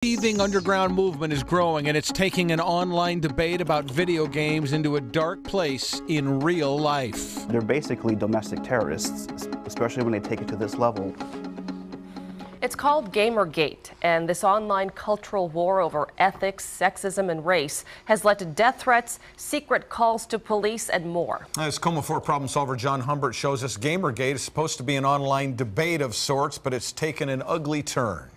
Seething underground movement is growing, and it's taking an online debate about video games into a dark place in real life. They're basically domestic terrorists, especially when they take it to this level. It's called Gamergate, and this online cultural war over ethics, sexism, and race has led to death threats, secret calls to police, and more. As KOMO 4 problem solver John Humbert shows us, Gamergate is supposed to be an online debate of sorts, but it's taken an ugly turn.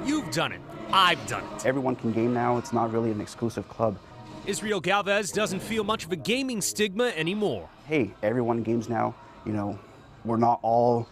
You've done it. I've done it. Everyone can game now. It's not really an exclusive club. Israel Galvez doesn't feel much of a gaming stigma anymore. Hey, everyone games now. You know, we're not all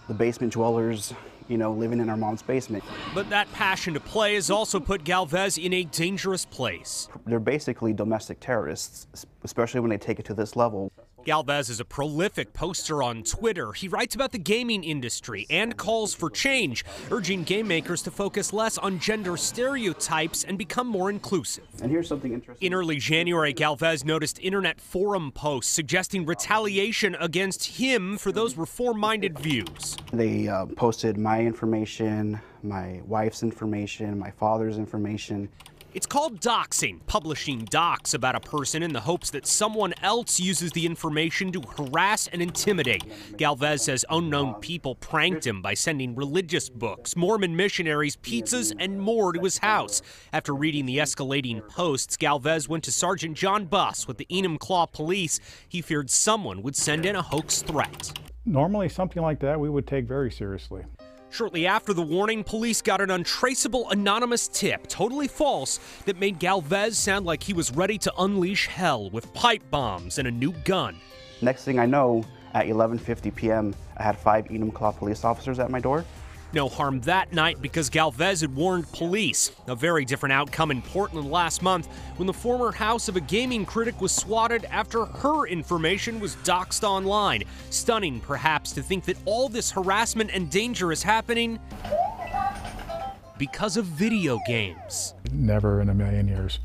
the basement dwellers, you know, living in our mom's basement. But that passion to play has also put Galvez in a dangerous place. They're basically domestic terrorists, especially when they take it to this level. Galvez is a prolific poster on Twitter. He writes about the gaming industry and calls for change, urging game makers to focus less on gender stereotypes and become more inclusive. And here's something interesting. In early January, Galvez noticed internet forum posts suggesting retaliation against him for those reform-minded views. They posted my information, my wife's information, my father's information. It's called doxing, publishing docs about a person in the hopes that someone else uses the information to harass and intimidate. Galvez says unknown people pranked him by sending religious books, Mormon missionaries, pizzas, and more to his house. After reading the escalating posts, Galvez went to Sergeant John Buss with the Enumclaw Police. He feared someone would send in a hoax threat. Normally, something like that we would take very seriously. Shortly after the warning, police got an untraceable anonymous tip, totally false, that made Galvez sound like he was ready to unleash hell with pipe bombs and a new gun. Next thing I know, at 11:50 p.m., I had 5 Enumclaw police officers at my door. No harm that night because Galvez had warned police. A very different outcome in Portland last month when the former house of a gaming critic was swatted after her information was doxed online. Stunning, perhaps, to think that all this harassment and danger is happening because of video games. Never in a million years.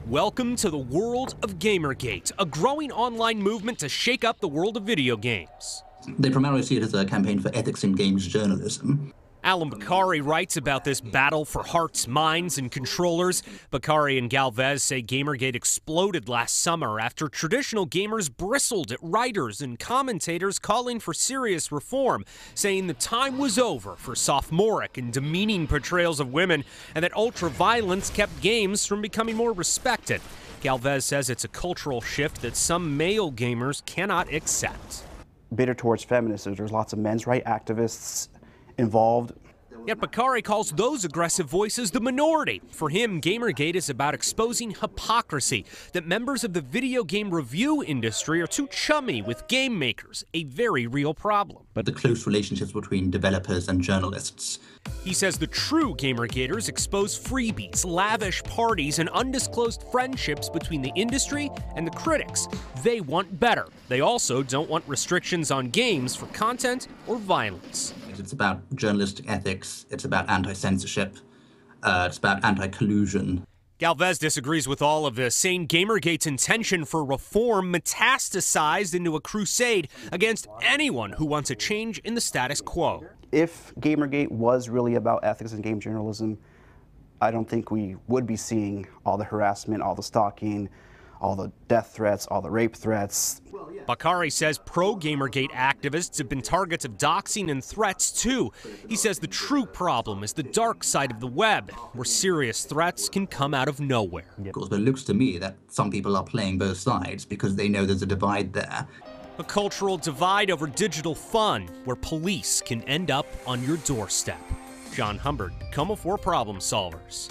Welcome to the world of Gamergate, a growing online movement to shake up the world of video games. They primarily see it as a campaign for ethics in games journalism. Allum Bokhari writes about this battle for hearts, minds, and controllers. Bokhari and Galvez say Gamergate exploded last summer after traditional gamers bristled at writers and commentators calling for serious reform, saying the time was over for sophomoric and demeaning portrayals of women, and that ultra-violence kept games from becoming more respected. Galvez says it's a cultural shift that some male gamers cannot accept. Bitter towards feminists, there's lots of men's rights activists involved. Yet Bokhari calls those aggressive voices the minority. For him, Gamergate is about exposing hypocrisy, that members of the video game review industry are too chummy with game makers, a very real problem. But the close relationships between developers and journalists. He says the true Gamergaters expose freebies, lavish parties, and undisclosed friendships between the industry and the critics. They want better. They also don't want restrictions on games for content or violence. It's about journalistic ethics, it's about anti-censorship, it's about anti-collusion. Galvez disagrees with all of this, saying Gamergate's intention for reform metastasized into a crusade against anyone who wants a change in the status quo. If Gamergate was really about ethics in game journalism, I don't think we would be seeing all the harassment, all the stalking, all the death threats, all the rape threats. Bokhari says pro-Gamergate activists have been targets of doxing and threats too. He says the true problem is the dark side of the web, where serious threats can come out of nowhere. Of course, but it looks to me that some people are playing both sides because they know there's a divide there. A cultural divide over digital fun, where police can end up on your doorstep. John Humbert, KOMO 4 problem solvers.